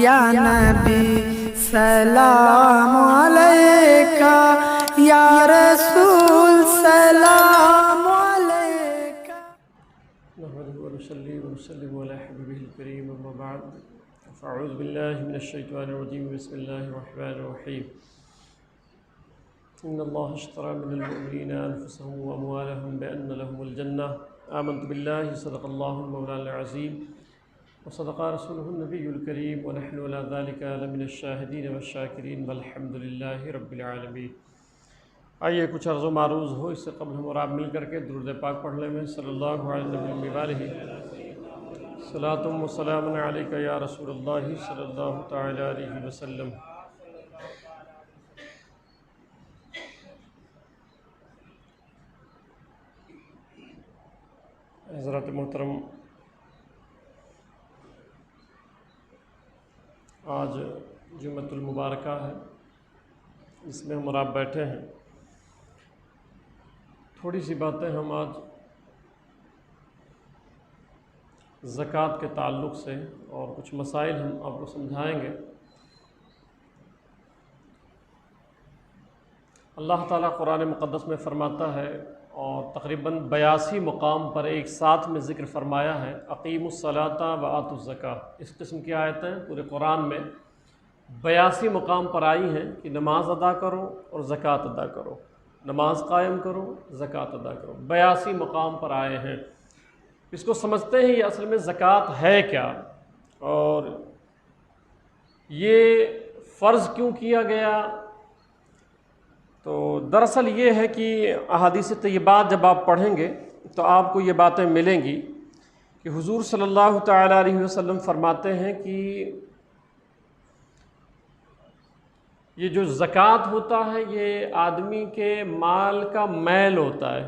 یا نبی سلام علیکہ، یا رسول سلام علیکہ۔ نحمده ونصلي ونسلم على حبيبه الكريم، اما بعد فاعوذ بالله من الشيطان الرجيم، بسم الله الرحمن الرحيم۔ ان الله اشترى من المؤمنين انفسهم واموالهم بان لهم الجنة، آمنت بالله صدق الله المولانا العظيم وصدق رسوله النبي الكريم، ونحن على ذلك لمن الشاهدين والشاكرين والحمد لله رب العالمين۔ آئیے کچھ عرض و معروض ہو، اس سے قبل ہم اور آپ مل کر کے درود پاک پڑھ لیں میں صلی اللہ علیہ وآلہ صلاۃ و سلام علیکہ یا رسول اللہ صلی اللہ تعالی علیہ وسلم۔ حضرات محترم، آج جمعۃ المبارکہ ہے، اس میں ہم اور آپ بیٹھے ہیں۔ تھوڑی سی باتیں ہم آج زکوٰۃ کے تعلق سے اور کچھ مسائل ہم آپ کو سمجھائیں گے۔ اللہ تعالیٰ قرآن مقدس میں فرماتا ہے، اور تقریباً 82 مقام پر ایک ساتھ میں ذکر فرمایا ہے، اقیموا الصلاۃ وآتوا الزکاۃ۔ اس قسم کی آیتیں پورے قرآن میں 82 مقام پر آئی ہیں کہ نماز ادا کرو اور زکوٰۃ ادا کرو، نماز قائم کرو، زکوٰۃ ادا کرو، 82 مقام پر آئے ہیں۔ اس کو سمجھتے ہیں یہ اصل میں زکوٰۃ ہے کیا، اور یہ فرض کیوں کیا گیا۔ تو دراصل یہ ہے کہ احادیث طیبات جب آپ پڑھیں گے تو آپ کو یہ باتیں ملیں گی کہ حضور صلی اللہ تعالی علیہ وسلم فرماتے ہیں کہ یہ جو زکوٰۃ ہوتا ہے یہ آدمی کے مال کا میل ہوتا ہے،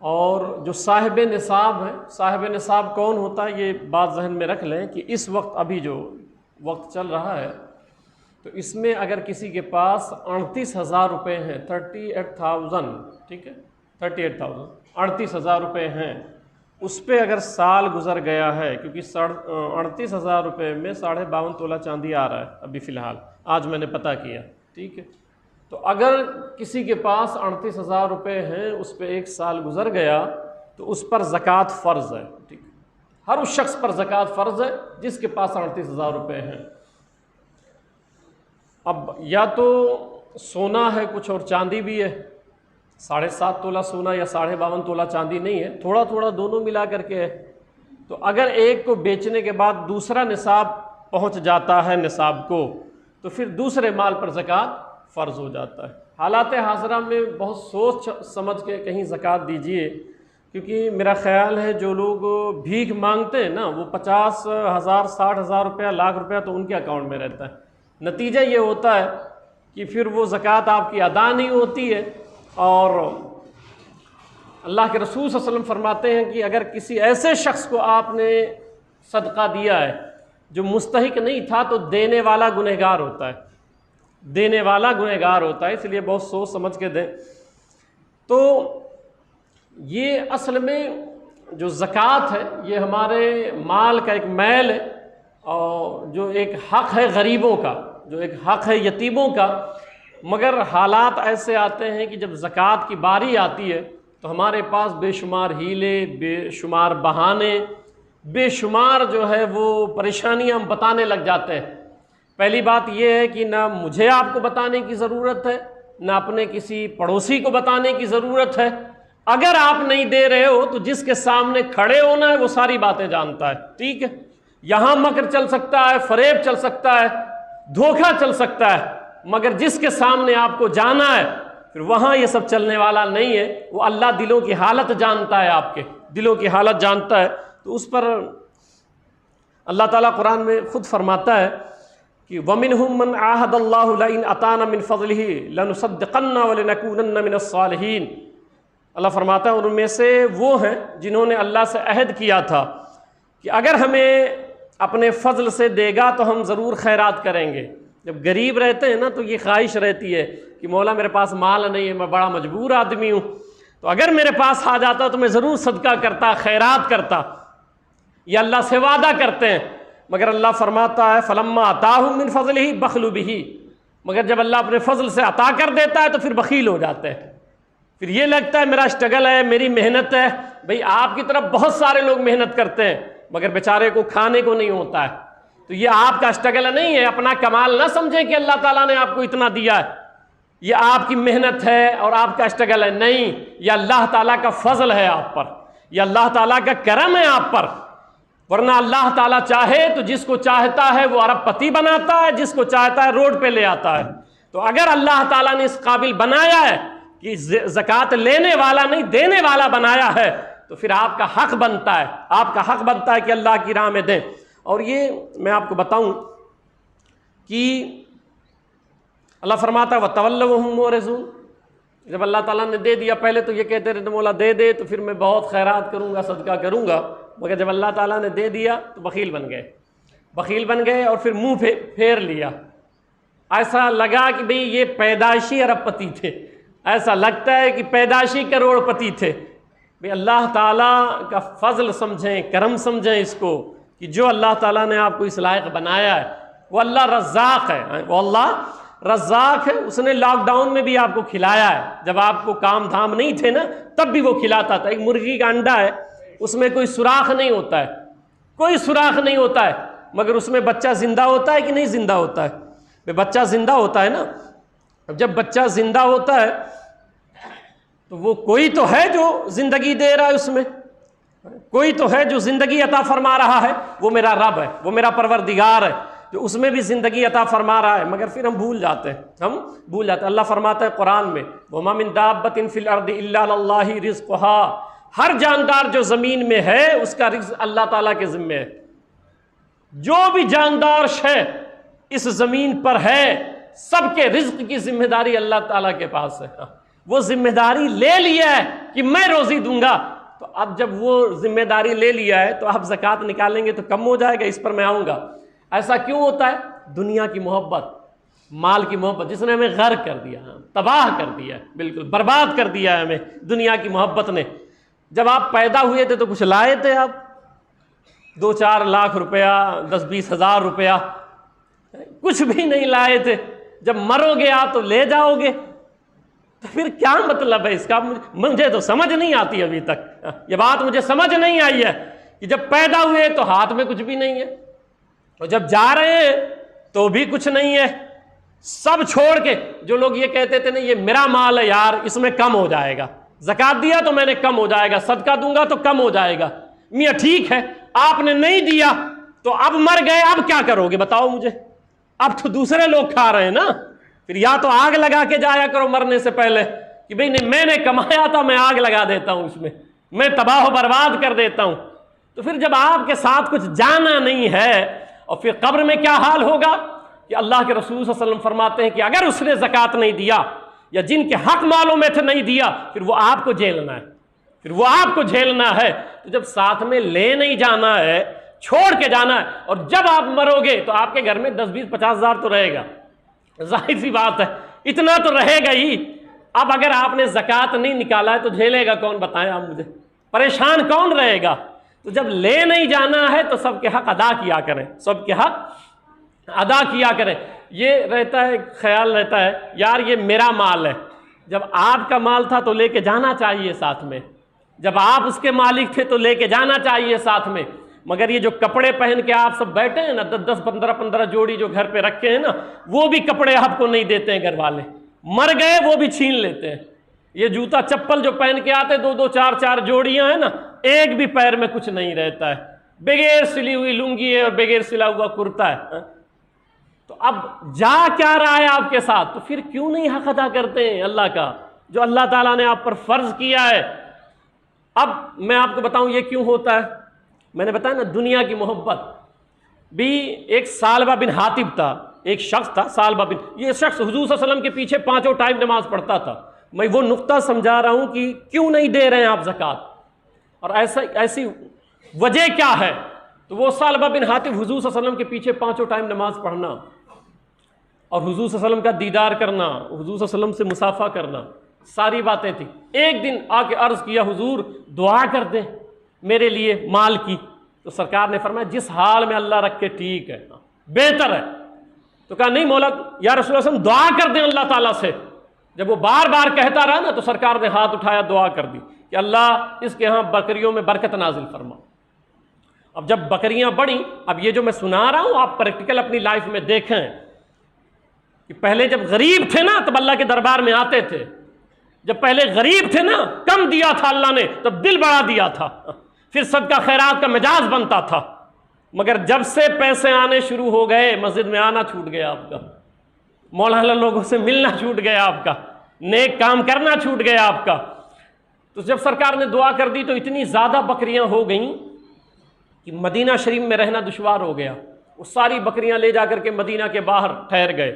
اور جو صاحب نصاب ہے، صاحب نصاب کون ہوتا ہے یہ بات ذہن میں رکھ لیں کہ اس وقت ابھی جو وقت چل رہا ہے تو اس میں اگر کسی کے پاس 38,000 روپے ہیں، 38,000، ٹھیک ہے، 38,000، 38,000 روپے ہیں، اس پہ اگر سال گزر گیا ہے، کیونکہ 38,000 روپے میں 52.5 تولہ چاندی آ رہا ہے ابھی فی الحال، آج میں نے پتہ کیا، ٹھیک ہے۔ تو اگر کسی کے پاس 38,000 روپے ہیں، اس پہ ایک سال گزر گیا تو اس پر زکوٰۃ فرض ہے، ٹھیک ہے، ہر اس شخص پر زکوٰۃ فرض ہے جس کے پاس 38,000 روپے ہیں۔ اب یا تو سونا ہے کچھ اور چاندی بھی ہے، 7.5 تولہ سونا یا 52.5 تولہ چاندی نہیں ہے، تھوڑا تھوڑا دونوں ملا کر کے ہے۔ تو اگر ایک کو بیچنے کے بعد دوسرا نصاب پہنچ جاتا ہے نصاب کو، تو پھر دوسرے مال پر زکوٰۃ فرض ہو جاتا ہے۔ حالات حاضرہ میں بہت سوچ سمجھ کے کہیں زکوٰۃ دیجئے، کیونکہ میرا خیال ہے جو لوگ بھیک مانگتے ہیں نا، وہ 50,000 60,000 روپیہ، لاکھ روپیہ تو ان کے اکاؤنٹ میں رہتا ہے۔ نتیجہ یہ ہوتا ہے کہ پھر وہ زکوٰۃ آپ کی ادا نہیں ہوتی ہے، اور اللہ کے رسول صلی اللہ علیہ وسلم فرماتے ہیں کہ اگر کسی ایسے شخص کو آپ نے صدقہ دیا ہے جو مستحق نہیں تھا تو دینے والا گنہگار ہوتا ہے، دینے والا گنہگار ہوتا ہے، اس لیے بہت سوچ سمجھ کے دیں۔ تو یہ اصل میں جو زکوٰۃ ہے یہ ہمارے مال کا ایک میل ہے، اور جو ایک حق ہے غریبوں کا، جو ایک حق ہے یتیموں کا۔ مگر حالات ایسے آتے ہیں کہ جب زکوٰۃ کی باری آتی ہے تو ہمارے پاس بے شمار ہیلے، بے شمار بہانے، بے شمار جو ہے وہ پریشانیاں ہم بتانے لگ جاتے ہیں۔ پہلی بات یہ ہے کہ نہ مجھے آپ کو بتانے کی ضرورت ہے، نہ اپنے کسی پڑوسی کو بتانے کی ضرورت ہے۔ اگر آپ نہیں دے رہے ہو تو جس کے سامنے کھڑے ہونا ہے وہ ساری باتیں جانتا ہے، ٹھیک ہے۔ یہاں مکر چل سکتا ہے، فریب چل سکتا ہے، دھوکہ چل سکتا ہے، مگر جس کے سامنے آپ کو جانا ہے پھر وہاں یہ سب چلنے والا نہیں ہے۔ وہ اللہ دلوں کی حالت جانتا ہے، آپ کے دلوں کی حالت جانتا ہے، تو اس پر اللہ تعالیٰ قرآن میں خود فرماتا ہے کہ وَمِنْهُمْ مَنْ عَاهَدَ اللَّهُ لَئِنْ أَتَانَا مِنْ فَضْلِهِ لَنُصَدِّقَنَّ وَلَنَكُونَنَّ مِنَ الصَّالِحِينَ۔ اللہ فرماتا ہے ان میں سے وہ ہیں جنہوں نے اللہ سے عہد کیا تھا کہ اگر ہمیں اپنے فضل سے دے گا تو ہم ضرور خیرات کریں گے۔ جب غریب رہتے ہیں نا تو یہ خواہش رہتی ہے کہ مولا میرے پاس مال نہیں ہے، میں بڑا مجبور آدمی ہوں، تو اگر میرے پاس آ جاتا تو میں ضرور صدقہ کرتا، خیرات کرتا، یہ اللہ سے وعدہ کرتے ہیں۔ مگر اللہ فرماتا ہے فلما آتاہم من فضلہ بخلوا بہ، مگر جب اللہ اپنے فضل سے عطا کر دیتا ہے تو پھر بخیل ہو جاتے ہیں، پھر یہ لگتا ہے میرا اسٹرگل ہے، میری محنت ہے۔ بھئی آپ کی طرف بہت سارے لوگ محنت کرتے ہیں مگر بیچارے کو کھانے کو نہیں ہوتا ہے، تو یہ آپ کا اسٹرگل نہیں ہے، اپنا کمال نہ سمجھیں کہ اللہ تعالیٰ نے آپ کو اتنا دیا ہے، یہ آپ کی محنت ہے اور آپ کا اسٹرگل ہے، نہیں، یہ اللہ تعالیٰ کا فضل ہے آپ پر، یہ اللہ تعالیٰ کا کرم ہے آپ پر، ورنہ اللہ تعالیٰ چاہے تو جس کو چاہتا ہے وہ ارب پتی بناتا ہے، جس کو چاہتا ہے روڈ پہ لے آتا ہے۔ تو اگر اللہ تعالیٰ نے اس قابل بنایا ہے کہ زکوٰۃ لینے والا نہیں دینے والا بنایا ہے تو پھر آپ کا حق بنتا ہے، آپ کا حق بنتا ہے کہ اللہ کی راہ میں دیں۔ اور یہ میں آپ کو بتاؤں کہ اللہ فرماتا ہے وَتَوَلَّوْا وَهُمْ مُعْرِضُونَ، جب اللہ تعالیٰ نے دے دیا پہلے تو یہ کہتے رہتے مولا دے دے تو پھر میں بہت خیرات کروں گا، صدقہ کروں گا، مگر جب اللہ تعالیٰ نے دے دیا تو بخیل بن گئے، بخیل بن گئے اور پھر منہ پھیر لیا، ایسا لگا کہ بھئی یہ پیدائشی ارب پتی تھے، ایسا لگتا ہے کہ پیدائشی کروڑ پتی تھے۔ بھئی اللہ تعالیٰ کا فضل سمجھیں، کرم سمجھیں اس کو، کہ جو اللہ تعالیٰ نے آپ کو اس لائق بنایا ہے وہ اللہ رزاق ہے، وہ اللہ رزاق ہے، اس نے لاک ڈاؤن میں بھی آپ کو کھلایا ہے، جب آپ کو کام دھام نہیں تھے نا تب بھی وہ کھلاتا تھا۔ ایک مرغی کا انڈا ہے، اس میں کوئی سوراخ نہیں ہوتا ہے، کوئی سوراخ نہیں ہوتا ہے، مگر اس میں بچہ زندہ ہوتا ہے کہ نہیں زندہ ہوتا ہے؟ بچہ زندہ ہوتا ہے نا، جب بچہ زندہ ہوتا ہے تو وہ کوئی تو ہے جو زندگی دے رہا ہے، اس میں کوئی تو ہے جو زندگی عطا فرما رہا ہے، وہ میرا رب ہے، وہ میرا پروردگار ہے جو اس میں بھی زندگی عطا فرما رہا ہے، مگر پھر ہم بھول جاتے ہیں، اللہ فرماتا ہے قرآن میں وَمَا مِن دَابَّةٍ فِي الْأَرْضِ إِلَّا عَلَى اللَّهِ رِزْقُهَا، ہر جاندار جو زمین میں ہے اس کا رزق اللہ تعالیٰ کے ذمہ ہے، جو بھی جاندار شے اس زمین پر ہے سب کے رزق کی ذمہ داری اللہ تعالیٰ کے پاس ہے، وہ ذمہ داری لے لیا ہے کہ میں روزی دوں گا، تو اب جب وہ ذمہ داری لے لیا ہے تو آپ زکوٰۃ نکالیں گے تو کم ہو جائے گا، اس پر میں آؤں گا۔ ایسا کیوں ہوتا ہے؟ دنیا کی محبت، مال کی محبت، جس نے ہمیں غرق کر دیا، تباہ کر دیا، بالکل برباد کر دیا ہے ہمیں دنیا کی محبت نے۔ جب آپ پیدا ہوئے تھے تو کچھ لائے تھے آپ؟ 2-4 لاکھ روپیہ، 10-20 ہزار روپیہ، کچھ بھی نہیں لائے تھے۔ جب مرو گے آپ تو لے جاؤ گے، تو پھر کیا مطلب ہے اس کا؟ مجھے تو سمجھ نہیں آتی ابھی تک، یہ بات مجھے سمجھ نہیں آئی ہے کہ جب پیدا ہوئے تو ہاتھ میں کچھ بھی نہیں ہے، اور جب جا رہے ہیں تو بھی کچھ نہیں ہے، سب چھوڑ کے۔ جو لوگ یہ کہتے تھے نا یہ میرا مال ہے یار، اس میں کم ہو جائے گا، زکوٰۃ دیا تو میں نے کم ہو جائے گا، صدقہ دوں گا تو کم ہو جائے گا۔ میاں ٹھیک ہے آپ نے نہیں دیا تو اب مر گئے، اب کیا کرو گے بتاؤ مجھے؟ اب تو دوسرے لوگ کھا رہے ہیں نا، پھر یا تو آگ لگا کے جایا کرو مرنے سے پہلے کہ بھئی نہیں میں نے کمایا تھا، میں آگ لگا دیتا ہوں، اس میں تباہ و برباد کر دیتا ہوں۔ تو پھر جب آپ کے ساتھ کچھ جانا نہیں ہے اور پھر قبر میں کیا حال ہوگا کہ اللہ کے رسول صلی اللہ علیہ وسلم فرماتے ہیں کہ اگر اس نے زکوٰۃ نہیں دیا یا جن کے حق مالوں میں تھے نہیں دیا، پھر وہ آپ کو جھیلنا ہے، پھر وہ آپ کو جھیلنا ہے۔ تو جب ساتھ میں لے نہیں جانا ہے، چھوڑ کے جانا ہے، اور جب آپ مرو گے تو آپ کے گھر میں 10-20-50 ہزار تو رہے گا، ظاہر سی بات ہے اتنا تو رہے گا ہی۔ اب اگر آپ نے زکوٰۃ نہیں نکالا ہے تو جھیلے گا کون؟ بتائیں آپ مجھے، پریشان کون رہے گا؟ تو جب لے نہیں جانا ہے تو سب کے حق ادا کیا کریں، سب کے حق ادا کیا کریں۔ یہ رہتا ہے، خیال رہتا ہے یار یہ میرا مال ہے، جب آپ کا مال تھا تو لے کے جانا چاہیے ساتھ میں، جب آپ اس کے مالک تھے تو لے کے جانا چاہیے ساتھ میں۔ مگر یہ جو کپڑے پہن کے آپ سب بیٹھے ہیں نا، 10-15 جوڑی جو گھر پہ رکھے ہیں نا، وہ بھی کپڑے آپ کو نہیں دیتے ہیں گھر والے، مر گئے وہ بھی چھین لیتے ہیں۔ یہ جوتا چپل جو پہن کے آتے 2-2 4-4 جوڑیاں ہیں نا، ایک بھی پیر میں کچھ نہیں رہتا ہے، بغیر سلی ہوئی لنگی ہے اور بغیر سلا ہوا کرتا ہے۔ تو اب جا کیا رہا ہے آپ کے ساتھ؟ تو پھر کیوں نہیں حق ادا کرتے ہیں اللہ کا جو اللہ تعالیٰ نے آپ پر فرض کیا ہے؟ اب میں آپ کو بتاؤں یہ کیوں ہوتا ہے۔ میں نے بتایا نا دنیا کی محبت بھی۔ ایک ثعلبہ بن حاطب تھا، ایک شخص تھا ثعلبہ بن، یہ شخص حضور صلی اللہ علیہ وسلم کے پیچھے 5 ٹائم نماز پڑھتا تھا۔ میں وہ نقطہ سمجھا رہا ہوں کہ کیوں نہیں دے رہے ہیں آپ زکوٰۃ، اور ایسی وجہ کیا ہے۔ تو وہ ثعلبہ بن حاطب حضور صلی اللہ علیہ وسلم کے پیچھے 5 ٹائم نماز پڑھنا اور حضور صلی اللہ علیہ وسلم کا دیدار کرنا، حضور صلی اللہ علیہ وسلم سے مصافحہ کرنا، ساری باتیں تھیں۔ ایک دن آ کے عرض کیا حضور دعا کر دیں میرے لیے مال کی، تو سرکار نے فرمایا جس حال میں اللہ رکھے ٹھیک ہے، بہتر ہے۔ تو کہا نہیں مولا یا رسول اللہ صلی اللہ علیہ وسلم دعا کر دیں اللہ تعالیٰ سے۔ جب وہ بار بار کہتا رہا نا تو سرکار نے ہاتھ اٹھایا، دعا کر دی کہ اللہ اس کے ہاں بکریوں میں برکت نازل فرما۔ اب جب بکریاں بڑھیں، اب یہ جو میں سنا رہا ہوں آپ پریکٹیکل اپنی لائف میں دیکھیں کہ پہلے جب غریب تھے نا تب اللہ کے دربار میں آتے تھے، جب پہلے غریب تھے نا کم دیا تھا اللہ نے تب دل بڑھا دیا تھا، پھر صدقہ خیرات کا مجاز بنتا تھا۔ مگر جب سے پیسے آنے شروع ہو گئے مسجد میں آنا چھوٹ گیا آپ کا، مولانا لوگوں سے ملنا چھوٹ گیا آپ کا، نیک کام کرنا چھوٹ گیا آپ کا۔ تو جب سرکار نے دعا کر دی تو اتنی زیادہ بکریاں ہو گئیں کہ مدینہ شریف میں رہنا دشوار ہو گیا۔ وہ ساری بکریاں لے جا کر کے مدینہ کے باہر ٹھہر گئے۔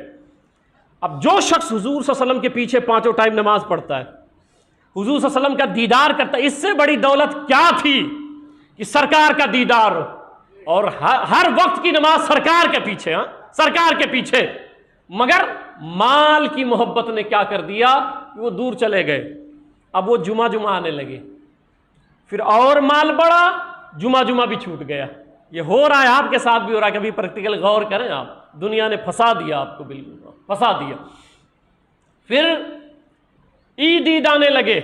اب جو شخص حضور صلی اللہ علیہ وسلم کے پیچھے پانچوں ٹائم نماز پڑھتا ہے، حضور صلی اللہ علیہ وسلم کا دیدار کرتا ہے، اس سے بڑی دولت کیا تھی کہ سرکار کا دیدار ہو، اور ہر وقت کی نماز سرکار کے پیچھے، ہاں سرکار کے پیچھے۔ مگر مال کی محبت نے کیا کر دیا کہ وہ دور چلے گئے۔ اب وہ جمعہ جمعہ آنے لگے، پھر اور مال بڑھا، جمعہ جمعہ بھی چھوٹ گیا۔ یہ ہو رہا ہے آپ کے ساتھ بھی ہو رہا ہے، کبھی پریکٹیکل غور کریں آپ، دنیا نے پھنسا دیا آپ کو، بالکل پھنسا دیا۔ پھر عید آنے لگے،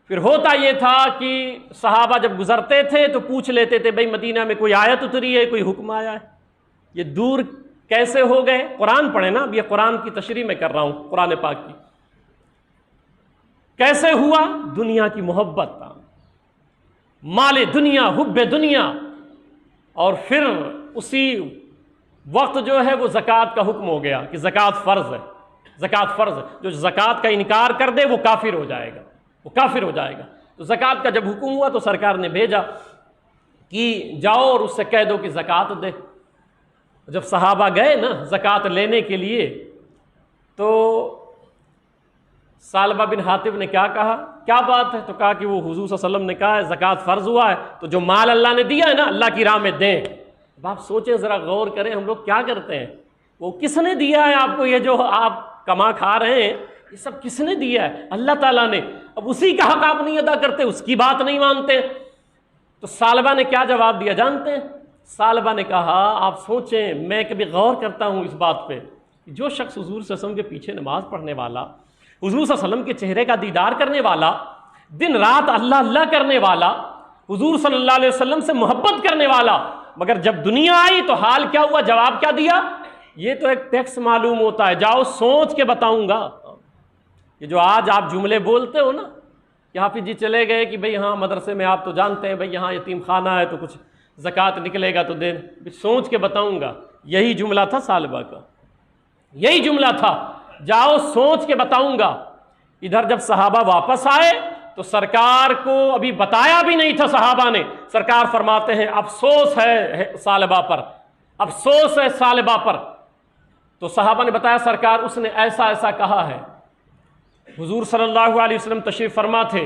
پھر ہوتا یہ تھا کہ صحابہ جب گزرتے تھے تو پوچھ لیتے تھے بھئی مدینہ میں کوئی آیت اتری ہے، کوئی حکم آیا ہے؟ یہ دور کیسے ہو گئے؟ قرآن پڑھیں نا، اب یہ قرآن کی تشریح میں کر رہا ہوں، قرآن پاک کی۔ کیسے ہوا؟ دنیا کی محبت، مال دنیا، حب دنیا، اور پھر اسی وقت جو ہے وہ زکوٰۃ کا حکم ہو گیا کہ زکوٰۃ فرض ہے، زکوٰۃ فرض ہے، جو زکوٰۃ کا انکار کر دے وہ کافر ہو جائے گا، وہ کافر ہو جائے گا۔ تو زکوٰۃ کا جب حکم ہوا تو سرکار نے بھیجا کہ جاؤ اور اس سے کہہ دو کہ زکوٰۃ دے۔ جب صحابہ گئے نا زکوٰۃ لینے کے لیے تو ثعلبہ بن حاطب نے کیا کہا، کیا بات ہے؟ تو کہا کہ وہ حضور صلی اللہ علیہ وسلم نے کہا ہے زکوٰۃ فرض ہوا ہے تو جو مال اللہ نے دیا ہے نا اللہ کی راہ میں دیں۔ اب آپ سوچیں ذرا، غور کریں، ہم لوگ کیا کرتے ہیں؟ وہ کس نے دیا ہے آپ کو؟ یہ جو آپ کما کھا رہے ہیں یہ سب کس نے دیا ہے؟ اللہ تعالیٰ نے۔ اب اسی کا حق آپ نہیں ادا کرتے، اس کی بات نہیں مانتے۔ تو ثعلبہ نے کیا جواب دیا جانتے ہیں؟ ثعلبہ نے کہا آپ سوچیں، میں کبھی غور کرتا ہوں اس بات پہ، جو شخص حضور صلی اللہ علیہ وسلم کے پیچھے نماز پڑھنے والا، حضور صلی اللہ علیہ وسلم کے چہرے کا دیدار کرنے والا، دن رات اللہ اللہ کرنے والا، حضور صلی اللہ علیہ وسلم سے محبت کرنے والا، مگر جب دنیا آئی تو حال کیا ہوا؟ جواب کیا دیا؟ یہ تو ایک ٹیکس معلوم ہوتا ہے، جاؤ سوچ کے بتاؤں گا۔ یہ جو آج آپ جملے بولتے ہو نا کہ حافظ جی چلے گئے کہ بھئی ہاں مدرسے میں آپ تو جانتے ہیں بھئی یہاں یتیم خانہ ہے تو کچھ زکوٰۃ نکلے گا تو دے، سوچ کے بتاؤں گا۔ یہی جملہ تھا ثعلبہ کا، یہی جملہ تھا، جاؤ سوچ کے بتاؤں گا۔ ادھر جب صحابہ واپس آئے تو سرکار کو ابھی بتایا بھی نہیں تھا صحابہ نے، سرکار فرماتے ہیں افسوس ہے ثعلبہ پر، افسوس ہے ثعلبہ پر۔ تو صحابہ نے بتایا سرکار اس نے ایسا ایسا کہا ہے۔ حضور صلی اللہ علیہ وسلم تشریف فرما تھے،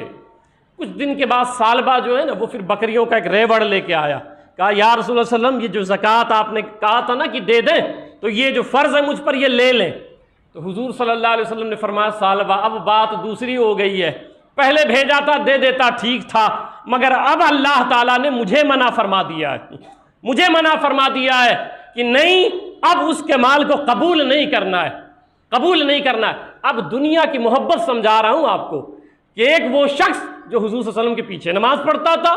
کچھ دن کے بعد ثعلبہ جو ہے نا وہ پھر بکریوں کا ایک ریوڑ لے کے آیا، کہا یا رسول اللہ صلی اللہ علیہ وسلم یہ جو زکوٰۃ آپ نے کہا تھا نا کہ دے دیں تو یہ جو فرض ہے مجھ پر یہ لے لیں۔ تو حضور صلی اللہ علیہ وسلم نے فرمایا ثعلبہ اب بات دوسری ہو گئی ہے، پہلے بھیجا تھا دے دیتا ٹھیک تھا، مگر اب اللہ تعالیٰ نے مجھے منع فرما دیا ہے، مجھے منع فرما دیا ہے کہ نہیں اب اس کے مال کو قبول نہیں کرنا ہے، قبول نہیں کرنا ہے۔ اب دنیا کی محبت سمجھا رہا ہوں آپ کو کہ ایک وہ شخص جو حضور صلی اللہ علیہ وسلم کے پیچھے نماز پڑھتا تھا،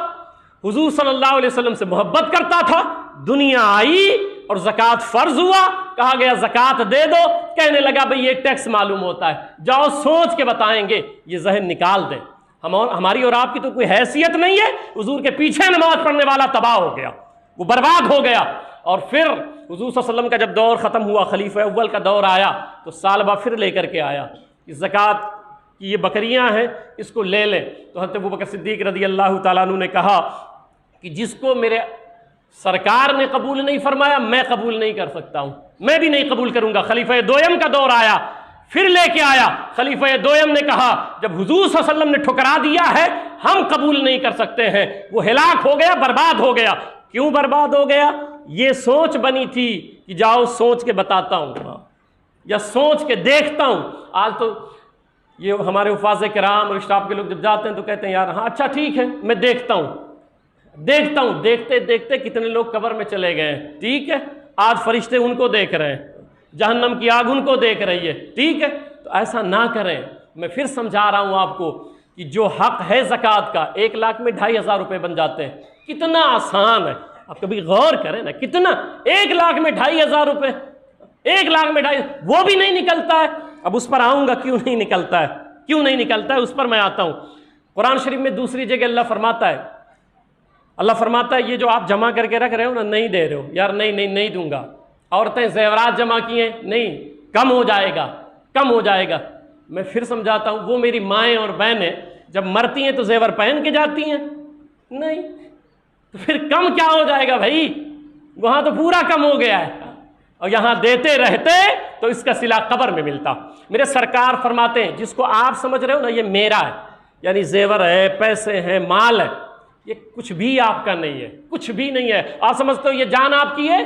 حضور صلی اللہ علیہ وسلم سے محبت کرتا تھا، دنیا آئی اور زکوٰۃ فرض ہوا، کہا گیا زکوٰۃ دے دو، کہنے لگا بھئی یہ ٹیکس معلوم ہوتا ہے، جاؤ سوچ کے بتائیں گے۔ یہ ذہن نکال دیں، ہماری اور آپ کی تو کوئی حیثیت نہیں ہے، حضور کے پیچھے نماز پڑھنے والا تباہ ہو گیا، وہ برباد ہو گیا۔ اور پھر حضور صلی اللہ علیہ وسلم کا جب دور ختم ہوا، خلیفہ اول کا دور آیا تو ثعلبہ پھر لے کر کے آیا کہ زکوٰۃ کی یہ بکریاں ہیں اس کو لے لیں۔ تو حضرت ابوبکر صدیق رضی اللہ تعالیٰ عنہ نے کہا کہ جس کو میرے سرکار نے قبول نہیں فرمایا میں قبول نہیں کر سکتا ہوں، میں بھی نہیں قبول کروں گا۔ خلیفہ دویم کا دور آیا، پھر لے کے آیا، خلیفہ دویم نے کہا جب حضور صلی اللہ علیہ وسلم نے ٹھکرا دیا ہے ہم قبول نہیں کر سکتے ہیں، وہ ہلاک ہو گیا، برباد ہو گیا۔ کیوں برباد ہو گیا؟ یہ سوچ بنی تھی کہ جاؤ سوچ کے بتاتا ہوں یا سوچ کے دیکھتا ہوں۔ آج تو یہ ہمارے حفاظ کرام اور اسٹاف کے لوگ جب جاتے ہیں تو کہتے ہیں یار ہاں اچھا ٹھیک ہے میں دیکھتا ہوں، دیکھتا ہوں، دیکھتے دیکھتے کتنے لوگ قبر میں چلے گئے ہیں، ٹھیک ہے، آج فرشتے ان کو دیکھ رہے ہیں، جہنم کی آگ ان کو دیکھ رہی ہے، ٹھیک ہے، تو ایسا نہ کریں۔ میں پھر سمجھا رہا ہوں آپ کو کہ جو حق ہے زکوٰۃ کا، 1 لاکھ میں 2,500 روپے بن جاتے ہیں، کتنا آسان ہے، آپ کبھی غور کریں نا، کتنا 1 لاکھ میں 2,500 روپے، 1 لاکھ میں 2,500، وہ بھی نہیں نکلتا ہے۔ اب اس پر آؤں گا کیوں نہیں نکلتا ہے، کیوں نہیں نکلتا ہے، اس پر میں آتا ہوں۔ قرآن شریف میں دوسری جگہ اللہ فرماتا ہے یہ جو آپ جمع کر کے رکھ رہے ہو نا، نہیں دے رہے ہو یار، نہیں دوں گا۔ عورتیں زیورات جمع کیے، نہیں، کم ہو جائے گا۔ میں پھر سمجھاتا ہوں، وہ میری مائیں اور بہنیں جب مرتی ہیں تو زیور پہن کے جاتی ہیں، نہیں، تو پھر کم کیا ہو جائے گا بھائی، وہاں تو پورا کم ہو گیا ہے، اور یہاں دیتے رہتے تو اس کا صلہ قبر میں ملتا۔ میرے سرکار فرماتے ہیں جس کو آپ سمجھ رہے ہو نا یہ میرا ہے، یعنی زیور ہے، پیسے ہیں، مال ہے، یہ کچھ بھی آپ کا نہیں ہے، کچھ بھی نہیں ہے۔ آپ سمجھتے ہو یہ جان آپ کی ہے؟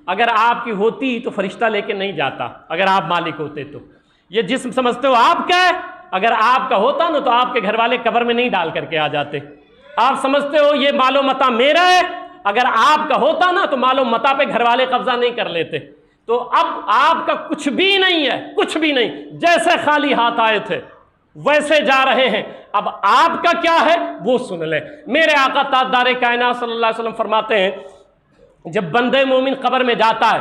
اگر آپ کی ہوتی تو فرشتہ لے کے نہیں جاتا، اگر آپ مالک ہوتے تو۔ یہ جسم سمجھتے ہو آپ کا ہے، اگر آپ کا ہوتا نا تو آپ کے گھر والے قبر میں نہیں ڈال کر کے آ جاتے۔ آپ سمجھتے ہو یہ مال و متاع میرا ہے، اگر آپ کا ہوتا نا تو مال و متاع پہ گھر والے قبضہ نہیں کر لیتے۔ تو اب آپ کا کچھ بھی نہیں ہے، کچھ بھی نہیں، جیسے خالی ہاتھ آئے تھے ویسے جا رہے ہیں۔ اب آپ کا کیا ہے وہ سن لیں۔ میرے آقا تاجدار کائنات صلی اللہ علیہ وسلم فرماتے ہیں جب بندے مومن قبر میں جاتا ہے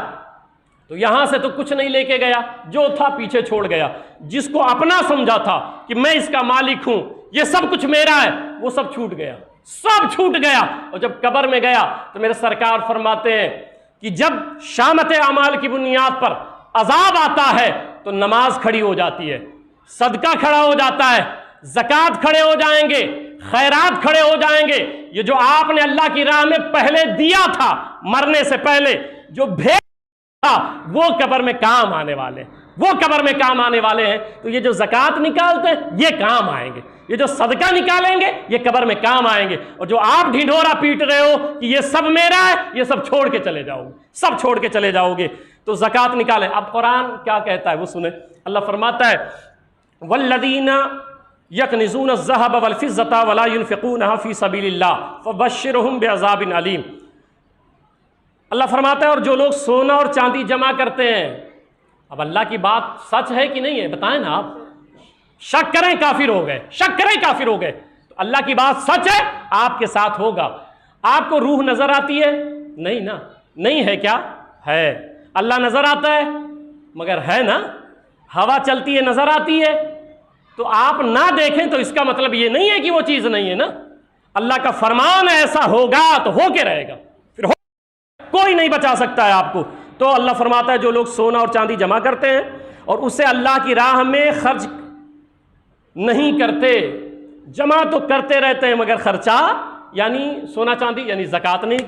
تو یہاں سے تو کچھ نہیں لے کے گیا، جو تھا پیچھے چھوڑ گیا۔ جس کو اپنا سمجھا تھا کہ میں اس کا مالک ہوں، یہ سب کچھ میرا ہے، وہ سب چھوٹ گیا۔ اور جب قبر میں گیا تو میرے سرکار فرماتے ہیں کہ جب شامت اعمال کی بنیاد پر عذاب آتا ہے تو نماز کھڑی ہو جاتی ہے، صدقہ کھڑا ہو جاتا ہے، زکوٰۃ کھڑے ہو جائیں گے، خیرات کھڑے ہو جائیں گے۔ یہ جو آپ نے اللہ کی راہ میں پہلے دیا تھا، مرنے سے پہلے جو بھیج تھا، وہ قبر میں کام آنے والے ہیں۔ تو یہ جو زکوٰۃ نکالتے ہیں یہ کام آئیں گے، یہ جو صدقہ نکالیں گے یہ قبر میں کام آئیں گے۔ اور جو آپ ڈھنڈورا پیٹ رہے ہو کہ یہ سب میرا ہے، یہ سب چھوڑ کے چلے جاؤ گے، تو زکوٰۃ نکالیں۔ اب قرآن کیا کہتا ہے وہ سنیں۔ اللہ فرماتا ہے والذین یکنزون الذہب والفضة ولا ينفقونها فی سبیل اللہ فبشرہم بعذاب علیم۔ اللہ فرماتا ہے اور جو لوگ سونا اور چاندی جمع کرتے ہیں، اب اللہ کی بات سچ ہے کہ نہیں ہے بتائیں نا۔ آپ شک کریں کافر ہو گئے، تو اللہ کی بات سچ ہے، آپ کے ساتھ ہوگا۔ آپ کو روح نظر آتی ہے؟ نہیں نا، نہیں ہے کیا ہے؟ اللہ نظر آتا ہے مگر ہے نا، ہوا چلتی ہے نظر آتی ہے، تو آپ نہ دیکھیں تو اس کا مطلب یہ نہیں ہے کہ وہ چیز نہیں ہے نا۔ اللہ کا فرمان ایسا ہوگا تو ہو کے رہے گا، پھر کوئی نہیں بچا سکتا ہے آپ کو۔ تو اللہ فرماتا ہے جو لوگ سونا اور چاندی جمع کرتے ہیں اور اسے اللہ کی راہ میں خرچ نہیں کرتے، جمع تو کرتے رہتے ہیں مگر خرچہ یعنی سونا چاندی یعنی زکوٰۃ نہیں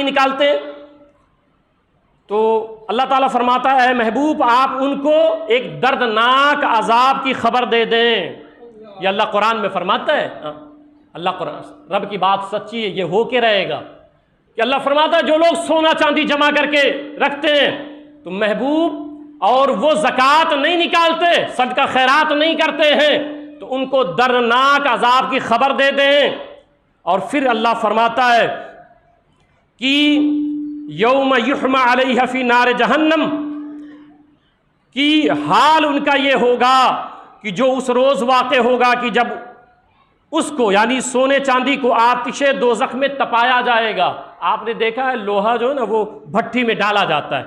نکالتے، تو اللہ تعالیٰ فرماتا ہے اے محبوب آپ ان کو ایک دردناک عذاب کی خبر دے دیں۔ یہ اللہ قرآن میں فرماتا ہے، اللہ قرآن رب کی بات سچی ہے، یہ ہو کے رہے گا کہ اللہ فرماتا ہے جو لوگ سونا چاندی جمع کر کے رکھتے ہیں تو محبوب اور وہ زکوٰۃ نہیں نکالتے، صدقہ خیرات نہیں کرتے ہیں، تو ان کو دردناک عذاب کی خبر دے دیں۔ اور پھر اللہ فرماتا ہے کہ یوم یحمى علیہ فی نار جہنم، کی حال ان کا یہ ہوگا کہ جو اس روز واقع ہوگا کہ جب اس کو یعنی سونے چاندی کو آتش دوزخ میں تپایا جائے گا۔ آپ نے دیکھا ہے لوہا جو ہے نا وہ بھٹی میں ڈالا جاتا ہے،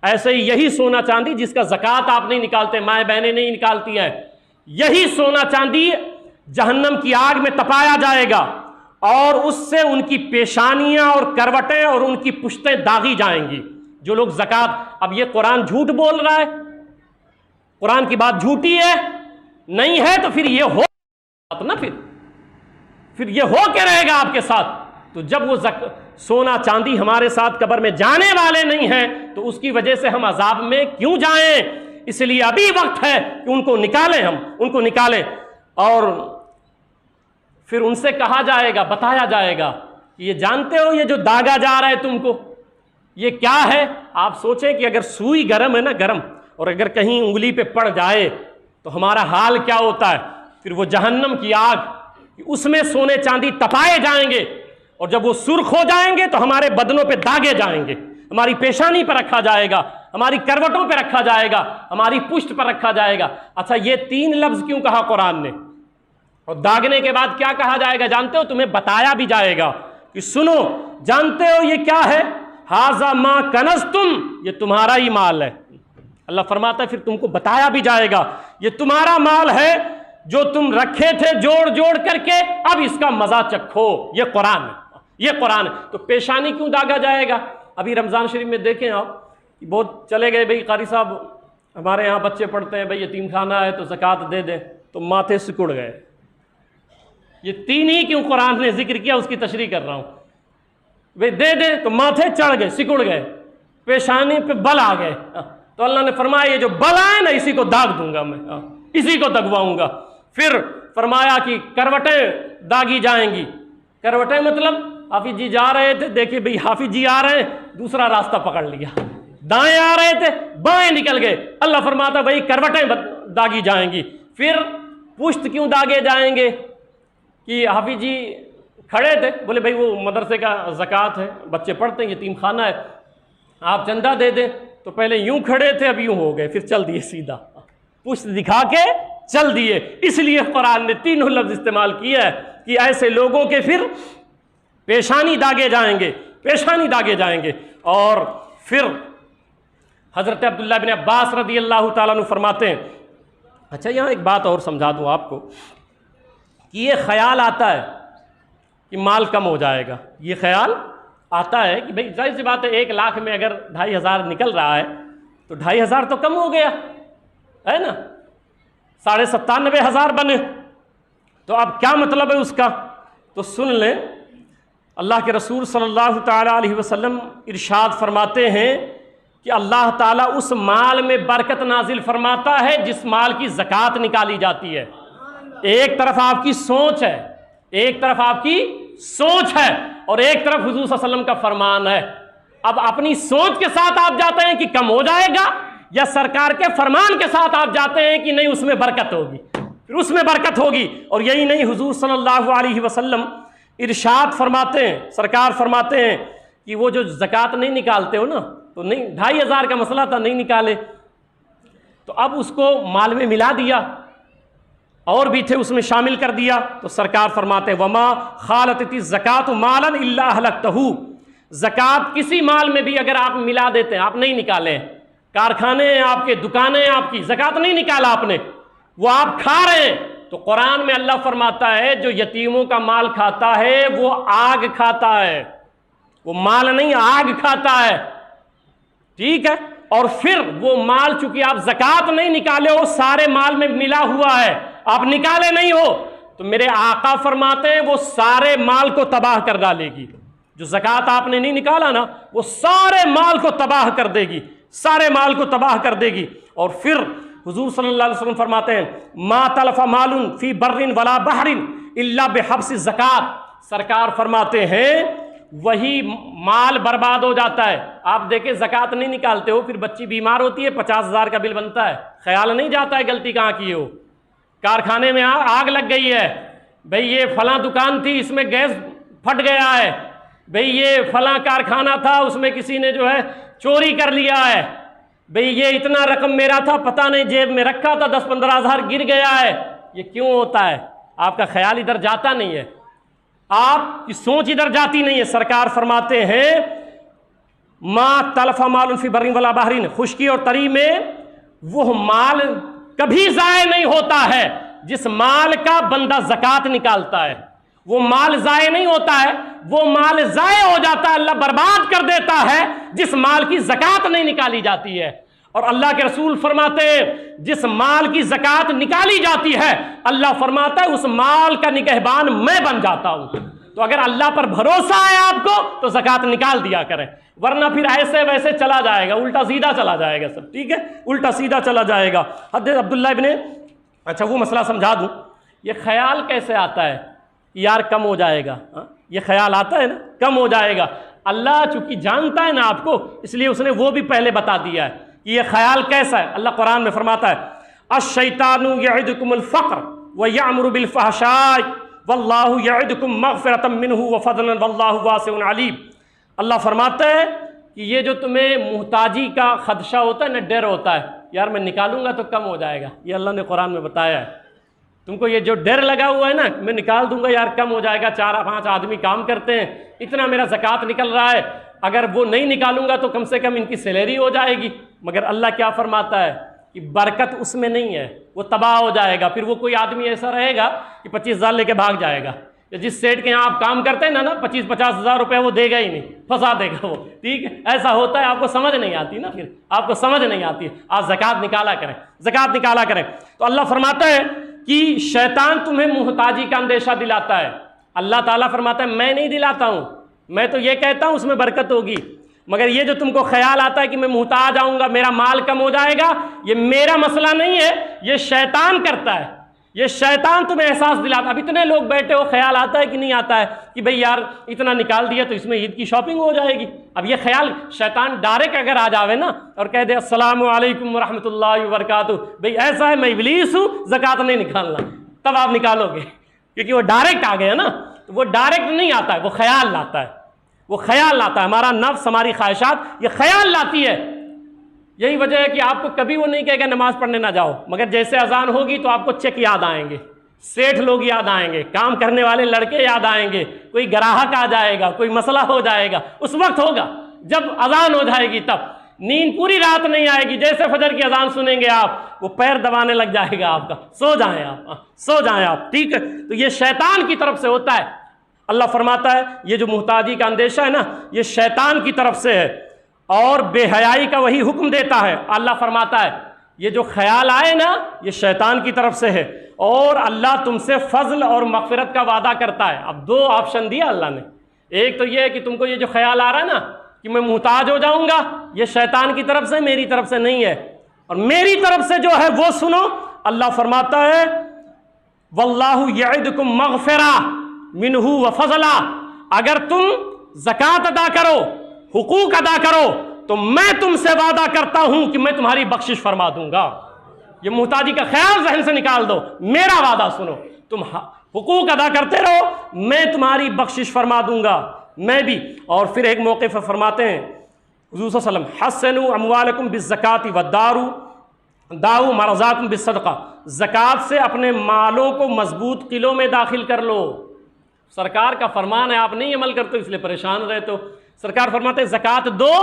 ایسے ہی یہی سونا چاندی جس کا زکوٰۃ آپ نہیں نکالتے، مائیں بہنیں نہیں نکالتی ہیں، یہی سونا چاندی جہنم کی آگ میں تپایا جائے گا اور اس سے ان کی پیشانیاں اور کروٹیں اور ان کی پشتیں داغی جائیں گی۔ جو لوگ زکوٰۃ، اب یہ قرآن جھوٹ بول رہا ہے، قرآن کی بات جھوٹی ہے نہیں ہے تو پھر یہ ہو نا، پھر یہ ہو کے رہے گا آپ کے ساتھ۔ تو جب وہ سونا چاندی ہمارے ساتھ قبر میں جانے والے نہیں ہیں تو اس کی وجہ سے ہم عذاب میں کیوں جائیں؟ اس لیے ابھی وقت ہے کہ ان کو نکالیں، ہم ان کو نکالیں۔ اور پھر ان سے کہا جائے گا، بتایا جائے گا کہ یہ جانتے ہو یہ جو داغا جا رہا ہے تم کو یہ کیا ہے؟ آپ سوچیں کہ اگر سوئی گرم ہے نا، گرم، اور اگر کہیں انگلی پہ پڑ جائے تو ہمارا حال کیا ہوتا ہے؟ پھر وہ جہنم کی آگ کہ اس میں سونے چاندی تپائے جائیں گے، اور جب وہ سرخ ہو جائیں گے تو ہمارے بدنوں پہ داغے جائیں گے، ہماری پیشانی پر رکھا جائے گا، ہماری کروٹوں پہ رکھا جائے گا، ہماری پشت پر رکھا جائے گا۔ اچھا یہ 3 لفظ کیوں کہا قرآن نے؟ اور داغنے کے بعد کیا کہا جائے گا جانتے ہو؟ تمہیں بتایا بھی جائے گا کہ سنو، جانتے ہو یہ کیا ہے؟ ھذا ما کنزتم، یہ تمہارا ہی مال ہے۔ اللہ فرماتا ہے پھر تم کو بتایا بھی جائے گا یہ تمہارا مال ہے جو تم رکھے تھے جوڑ جوڑ کر کے، اب اس کا مزہ چکھو۔ یہ قرآن ہے، یہ قرآن ہے۔ تو پیشانی کیوں داغا جائے گا؟ ابھی رمضان شریف میں دیکھیں آپ، بہت چلے گئے بھئی قاری صاحب ہمارے یہاں بچے پڑھتے ہیں، بھئی یتیم خانہ ہے تو زکوٰۃ دے دیں، تو ماتھے سکڑ گئے۔ یہ 3 ہی کیوں قرآن نے ذکر کیا، اس کی تشریح کر رہا ہوں۔ بھئی دے دیں تو ماتھے چڑھ گئے، سکڑ گئے، پیشانی پہ بل آ گئے، تو اللہ نے فرمایا یہ جو بل آئے نا اسی کو داغ دوں گا میں، اسی کو دگواؤں گا۔ پھر فرمایا کہ کروٹیں داغی جائیں گی۔ کروٹیں مطلب حافظ جی جا رہے تھے، دیکھیں بھئی حافظ جی آ رہے ہیں، دوسرا راستہ پکڑ لیا، دائیں آ رہے تھے بائیں نکل گئے، اللہ فرماتا بھئی کروٹیں داغی جائیں گی۔ پھر پشت کیوں داغے جائیں گے؟ کہ حافظ جی کھڑے تھے، بولے بھئی وہ مدرسے کا زکوٰۃ ہے، بچے پڑھتے ہیں، یتیم خانہ ہے، آپ چندہ دے دیں، تو پہلے یوں کھڑے تھے اب یوں ہو گئے، پھر چل دیے سیدھا، پشت دکھا کے چل دیے۔ اس لیے قرآن نے 3 لفظ استعمال کیا ہے کہ ایسے لوگوں کے پھر پیشانی داغے جائیں گے، پیشانی داغے جائیں گے۔ اور پھر حضرت عبداللہ بن عباس رضی اللہ تعالیٰ عنہ فرماتے ہیں، اچھا یہاں ایک بات اور سمجھا دوں آپ کو، کہ یہ خیال آتا ہے کہ مال کم ہو جائے گا، یہ خیال آتا ہے کہ بھئی ظاہر سی بات ہے 1 لاکھ میں اگر 2500 نکل رہا ہے تو 2500 تو کم ہو گیا ہے نا، 97,500 بنے، تو اب کیا مطلب ہے اس کا؟ تو سن لیں، اللہ کے رسول صلی اللہ تعالیٰ علیہ وسلم ارشاد فرماتے ہیں کہ اللہ تعالیٰ اس مال میں برکت نازل فرماتا ہے جس مال کی زکوٰۃ نکالی جاتی ہے۔ ایک طرف آپ کی سوچ ہے، ایک طرف آپ کی سوچ ہے، اور ایک طرف حضور صلی اللہ علیہ وسلم کا فرمان ہے۔ اب اپنی سوچ کے ساتھ آپ جاتے ہیں کہ کم ہو جائے گا، یا سرکار کے فرمان کے ساتھ آپ جاتے ہیں کہ نہیں اس میں برکت ہوگی، پھر اس میں برکت ہوگی۔ اور یہی نہیں، حضور صلی اللہ علیہ وسلم ارشاد فرماتے ہیں، سرکار فرماتے ہیں کہ وہ جو زکوٰۃ نہیں نکالتے ہو نا، تو نہیں 2500 کا مسئلہ تھا، نہیں نکالے، تو اب اس کو مال میں ملا دیا، اور بھی تھے اس میں شامل کر دیا، تو سرکار فرماتے ہیں وما خالطت الزکوٰۃ مالا الا اہلکتہ، زکوٰۃ کسی مال میں بھی اگر آپ ملا دیتے ہیں، آپ نہیں نکالے، کارخانے ہیں آپ کے، دکانیں ہیں آپ کی، زکوٰۃ نہیں نکالا آپ نے، وہ آپ کھا رہے ہیں، تو قرآن میں اللہ فرماتا ہے جو یتیموں کا مال کھاتا ہے وہ آگ کھاتا ہے، وہ مال نہیں آگ کھاتا ہے، ٹھیک ہے۔ اور پھر وہ مال چونکہ آپ زکوٰۃ نہیں نکالے ہو، سارے مال میں ملا ہوا ہے، آپ نکالے نہیں ہو، تو میرے آقا فرماتے ہیں وہ سارے مال کو تباہ کر ڈالے گی۔ جو زکوٰۃ آپ نے نہیں نکالا نا، وہ سارے مال کو تباہ کر دے گی، سارے مال کو تباہ کر دے گی۔ اور پھر حضور صلی اللہ علیہ وسلم فرماتے ہیں ما تلف مال فی بر ولا بحر الا بحبس الزکوٰۃ، سرکار فرماتے ہیں وہی مال برباد ہو جاتا ہے۔ آپ دیکھیں زکوٰۃ نہیں نکالتے ہو، پھر بچی بیمار ہوتی ہے، 50,000 کا بل بنتا ہے، خیال نہیں جاتا ہے غلطی کہاں کی ہو، کارخانے میں آگ لگ گئی ہے، بھئی یہ فلاں دکان تھی اس میں گیس پھٹ گیا ہے، بھئی یہ فلاں کارخانہ تھا اس میں کسی نے جو ہے چوری کر لیا ہے، بھئی یہ اتنا رقم میرا تھا پتہ نہیں جیب میں رکھا تھا 10-15 ہزار گر گیا ہے۔ یہ کیوں ہوتا ہے؟ آپ کا خیال ادھر جاتا نہیں ہے، آپ کی سوچ ادھر جاتی نہیں ہے۔ سرکار فرماتے ہیں ما تلف مال فی بر ولا بحر، خشکی اور تری میں وہ مال کبھی ضائع نہیں ہوتا ہے جس مال کا بندہ زکوٰۃ نکالتا ہے، وہ مال ضائع نہیں ہوتا ہے، وہ مال ضائع ہو جاتا ہے، اللہ برباد کر دیتا ہے جس مال کی زکوٰۃ نہیں نکالی جاتی ہے۔ اور اللہ کے رسول فرماتے ہیں جس مال کی زکوٰۃ نکالی جاتی ہے اللہ فرماتا ہے اس مال کا نگہبان میں بن جاتا ہوں۔ تو اگر اللہ پر بھروسہ ہے آپ کو تو زکوٰۃ نکال دیا کریں، ورنہ پھر ایسے ویسے چلا جائے گا، الٹا سیدھا چلا جائے گا سب، ٹھیک ہے، الٹا سیدھا چلا جائے گا۔ حضرت عبداللہ ابن، اچھا وہ مسئلہ سمجھا دوں، یہ خیال کیسے آتا ہے یار کم ہو جائے گا، یہ خیال آتا ہے نا کم ہو جائے گا، اللہ چونکہ جانتا ہے نا آپ کو اس لیے اس نے وہ بھی پہلے بتا دیا ہے کہ یہ خیال کیسا ہے۔ اللہ قرآن میں فرماتا ہے الشیطان یعدکم الفقر ویأمر بالفحشاء واللہ یعدکم مغفرۃ منہ وفضلا واللہ واسع علیم۔ اللہ فرماتا ہے کہ یہ جو تمہیں محتاجی کا خدشہ ہوتا ہے نا، ڈر ہوتا ہے، یار میں نکالوں گا تو کم ہو جائے گا، یہ اللہ نے قرآن میں بتایا ہے۔ تم کو یہ جو ڈر لگا ہوا ہے نا، میں نکال دوں گا یار کم ہو جائے گا، 4-5 آدمی کام کرتے ہیں، اتنا میرا زکوٰۃ نکل رہا ہے، اگر وہ نہیں نکالوں گا تو کم سے کم ان کی سیلری ہو جائے گی۔ مگر اللہ کیا فرماتا ہے کہ برکت اس میں نہیں ہے، وہ تباہ ہو جائے گا۔ پھر وہ کوئی آدمی ایسا رہے گا کہ 25,000 لے کے بھاگ جائے گا، یا جس سیٹ کے یہاں آپ کام کرتے ہیں نا 25-50 ہزار روپے وہ دے گا ہی نہیں، پھنسا دے گا وہ، ٹھیک ہے، ایسا ہوتا ہے۔ آپ کو سمجھ نہیں آتی نا، پھر آپ کو سمجھ نہیں آتی، آپ زکوٰۃ نکالا کریں، زکوٰۃ نکالا کریں۔ تو اللہ فرماتا ہے کہ شیطان تمہیں محتاجی کا اندیشہ دلاتا ہے، اللہ تعالیٰ فرماتا ہے میں نہیں دلاتا ہوں، میں تو یہ کہتا ہوں اس میں برکت ہوگی، مگر یہ جو تم کو خیال آتا ہے کہ میں محتاج آؤں گا، میرا مال کم ہو جائے گا، یہ میرا مسئلہ نہیں ہے، یہ شیطان کرتا ہے، یہ شیطان تمہیں احساس دلاتا۔ اب اتنے لوگ بیٹھے ہو، خیال آتا ہے کہ نہیں آتا ہے کہ بھئی یار اتنا نکال دیا تو اس میں عید کی شاپنگ ہو جائے گی۔ اب یہ خیال شیطان ڈائریکٹ اگر آ جاوے نا اور کہہ دے السلام علیکم ورحمۃ اللہ وبرکاتہ، بھئی ایسا ہے میں ابلیس ہوں، زکوٰۃ نہیں نکالنا، تب آپ نکالو گے، کیونکہ وہ ڈائریکٹ آ گیا نا۔ تو وہ ڈائریکٹ نہیں آتا ہے، وہ خیال لاتا ہے، وہ خیال لاتا ہے، ہمارا نفس، ہماری خواہشات یہ خیال لاتی ہے۔ یہی وجہ ہے کہ آپ کو کبھی وہ نہیں کہے گا نماز پڑھنے نہ جاؤ، مگر جیسے اذان ہوگی تو آپ کو چیک یاد آئیں گے، سیٹھ لوگ یاد آئیں گے، کام کرنے والے لڑکے یاد آئیں گے، کوئی گراہک آ جائے گا، کوئی مسئلہ ہو جائے گا، اس وقت ہوگا جب اذان ہو جائے گی، تب نیند پوری رات نہیں آئے گی، جیسے فجر کی اذان سنیں گے آپ وہ پیر دبانے لگ جائے گا آپ کا، سو جائیں آپ، سو جائیں آپ، ٹھیک ہے۔ تو یہ شیطان کی طرف سے ہوتا ہے۔ اللہ فرماتا ہے یہ جو محتاجی کا اندیشہ ہے نا، یہ شیطان کی طرف سے ہے، اور بے حیائی کا وہی حکم دیتا ہے۔ اللہ فرماتا ہے یہ جو خیال آئے نا یہ شیطان کی طرف سے ہے، اور اللہ تم سے فضل اور مغفرت کا وعدہ کرتا ہے۔ اب 2 آپشن دیا اللہ نے، ایک تو یہ ہے کہ تم کو یہ جو خیال آ رہا ہے نا کہ میں محتاج ہو جاؤں گا، یہ شیطان کی طرف سے، میری طرف سے نہیں ہے، اور میری طرف سے جو ہے وہ سنو۔ اللہ فرماتا ہے واللہ یعدکم مغفرہ منہ وفضلا، اگر تم زکوٰۃ ادا کرو، حقوق ادا کرو، تو میں تم سے وعدہ کرتا ہوں کہ میں تمہاری بخشش فرما دوں گا۔ یہ محتاجی کا خیال ذہن سے نکال دو، میرا وعدہ سنو، تم حقوق ادا کرتے رہو، میں تمہاری بخشش فرما دوں گا، میں بھی۔ اور پھر ایک موقع پر فرماتے ہیں حضور صلی اللہ علیہ وسلم حسنوا اموالکم بالزکاۃ وداؤ مرضاکم بالصدقہ، زکوٰۃ سے اپنے مالوں کو مضبوط قلعوں میں داخل کر لو۔ سرکار کا فرمان ہے، آپ نہیں عمل کرتے اس لیے پریشان رہتے ہو۔ سرکار فرماتے ہیں زکوٰۃ دو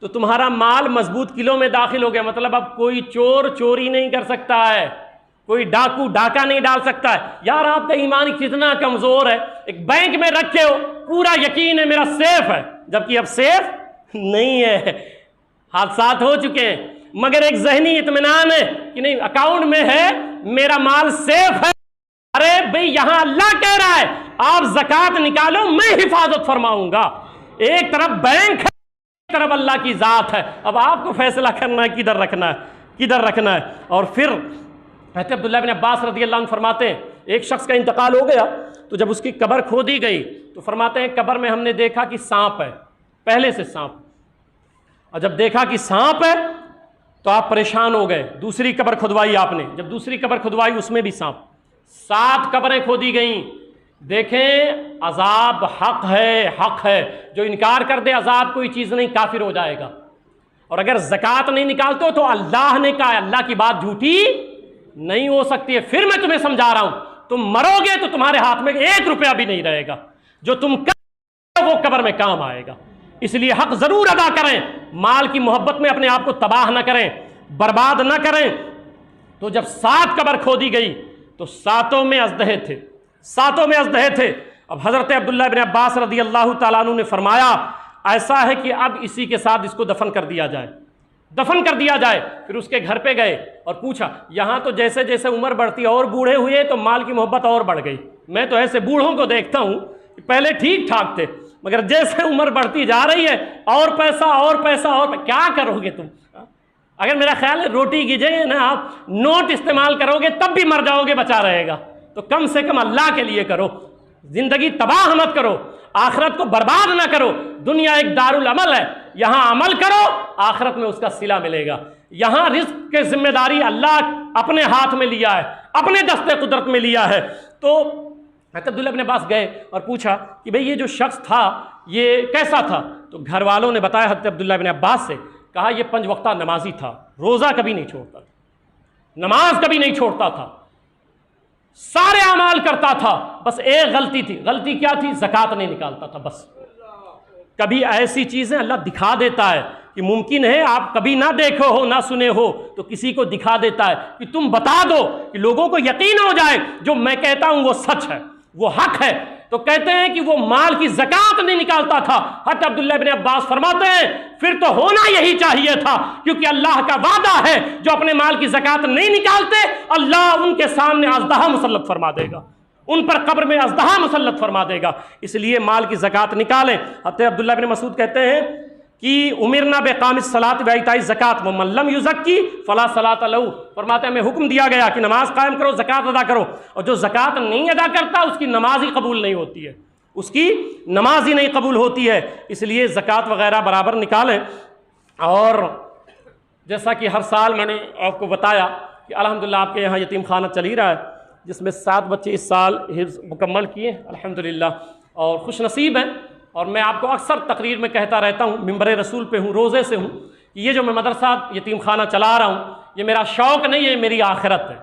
تو تمہارا مال مضبوط قلعوں میں داخل ہو گیا، مطلب اب کوئی چور چوری نہیں کر سکتا ہے، کوئی ڈاکو ڈاکہ نہیں ڈال سکتا ہے۔ یار آپ کا ایمان کتنا کمزور ہے، ایک بینک میں رکھے ہو، پورا یقین ہے میرا سیف ہے، جبکہ اب سیف نہیں ہے، حادثات ہو چکے ہیں، مگر ایک ذہنی اطمینان ہے کہ نہیں اکاؤنٹ میں ہے، میرا مال سیف ہے۔ ارے بھئی یہاں اللہ کہہ رہا ہے آپ زکوٰۃ نکالو، میں حفاظت فرماؤں گا۔ ایک طرف بینک ہے، ایک طرف اللہ کی ذات ہے، اب آپ کو فیصلہ کرنا ہے کدھر رکھنا ہے، کدھر رکھنا ہے۔ اور پھر حضرت عبداللہ بن عباس رضی اللہ عنہ فرماتے ہیں ایک شخص کا انتقال ہو گیا تو جب اس کی قبر کھودی گئی تو فرماتے ہیں قبر میں ہم نے دیکھا کہ سانپ ہے، پہلے سے سانپ، اور جب دیکھا کہ سانپ ہے تو آپ پریشان ہو گئے، دوسری قبر کھدوائی آپ نے، جب دوسری قبر کھدوائی اس میں بھی سانپ، 7 قبریں کھودی گئیں۔ دیکھیں عذاب حق ہے، حق ہے، جو انکار کر دے عذاب کوئی چیز نہیں، کافر ہو جائے گا۔ اور اگر زکوٰۃ نہیں نکالتے ہو تو اللہ نے کہا اللہ کی بات جھوٹی نہیں ہو سکتی ہے۔ پھر میں تمہیں سمجھا رہا ہوں، تم مرو گے تو تمہارے ہاتھ میں 1 روپیہ بھی نہیں رہے گا، جو تم کرو وہ قبر میں کام آئے گا۔ اس لیے حق ضرور ادا کریں، مال کی محبت میں اپنے آپ کو تباہ نہ کریں، برباد نہ کریں۔ تو جب 7 قبر کھودی گئی تو 7 میں اژدہے تھے، 7 میں اژدہے تھے۔ اب حضرت عبداللہ بن عباس رضی اللہ تعالیٰ عنہ نے فرمایا ایسا ہے کہ اب اسی کے ساتھ اس کو دفن کر دیا جائے، دفن کر دیا جائے۔ پھر اس کے گھر پہ گئے اور پوچھا یہاں تو جیسے جیسے عمر بڑھتی اور بوڑھے ہوئے تو مال کی محبت اور بڑھ گئی، میں تو ایسے بوڑھوں کو دیکھتا ہوں کہ پہلے ٹھیک ٹھاک تھے مگر جیسے عمر بڑھتی جا رہی ہے اور پیسہ اور پیسہ اور کیا کرو گے تم؟ اگر میرا خیال ہے روٹی کی جگہ نا آپ نوٹ استعمال کرو گے تب بھی مر جاؤ گے، بچا رہے گا، تو کم سے کم اللہ کے لیے کرو، زندگی تباہ مت کرو، آخرت کو برباد نہ کرو۔ دنیا ایک دارالعمل ہے، یہاں عمل کرو، آخرت میں اس کا صلہ ملے گا۔ یہاں رزق کے ذمہ داری اللہ اپنے ہاتھ میں لیا ہے، اپنے دست قدرت میں لیا ہے۔ تو حضرت عبداللہ ابن عباس گئے اور پوچھا کہ بھئی یہ جو شخص تھا یہ کیسا تھا؟ تو گھر والوں نے بتایا حضرت عبداللہ ابن عباس سے، کہا یہ 5 وقتہ نمازی تھا، روزہ کبھی نہیں چھوڑتا تھا، نماز کبھی نہیں چھوڑتا تھا، سارے اعمال کرتا تھا، بس ایک غلطی تھی۔ غلطی کیا تھی؟ زکوٰۃ نہیں نکالتا تھا بس۔ کبھی ایسی چیزیں اللہ دکھا دیتا ہے کہ ممکن ہے آپ کبھی نہ دیکھو ہو نہ سنے ہو، تو کسی کو دکھا دیتا ہے کہ تم بتا دو کہ لوگوں کو یقین ہو جائے جو میں کہتا ہوں وہ سچ ہے، وہ حق ہے۔ تو کہتے ہیں کہ وہ مال کی زکوٰۃ نہیں نکالتا تھا۔ حضرت عبداللہ ابن عباس فرماتے ہیں پھر تو ہونا یہی چاہیے تھا، کیونکہ اللہ کا وعدہ ہے جو اپنے مال کی زکوٰۃ نہیں نکالتے اللہ ان کے سامنے اژدہا مسلط فرما دے گا، ان پر قبر میں اژدہا مسلط فرما دے گا۔ اس لیے مال کی زکوٰۃ نکالیں۔ حضرت عبداللہ بن مسعود کہتے ہیں کہ امرنا بقام الصلاۃ و ایتاء الزکوٰۃ ومن لم یزکی فلا صلاۃ لہ، فرماتے ہیں ہمیں حکم دیا گیا کہ نماز قائم کرو، زکوٰۃ ادا کرو، اور جو زکوٰۃ نہیں ادا کرتا اس کی نماز ہی قبول نہیں ہوتی ہے، اس کی نماز ہی نہیں قبول ہوتی ہے۔ اس لیے زکوٰۃ وغیرہ برابر نکالیں۔ اور جیسا کہ ہر سال میں نے آپ کو بتایا کہ الحمدللہ آپ کے یہاں یتیم خانہ چل ہی رہا ہے، جس میں 7 بچے اس سال حفظ مکمل کیے الحمدللہ، اور خوش نصیب ہیں۔ اور میں آپ کو اکثر تقریر میں کہتا رہتا ہوں، ممبر رسول پہ ہوں، روزے سے ہوں، کہ یہ جو میں مدرسہ یتیم خانہ چلا رہا ہوں یہ میرا شوق نہیں ہے، یہ میری آخرت ہے،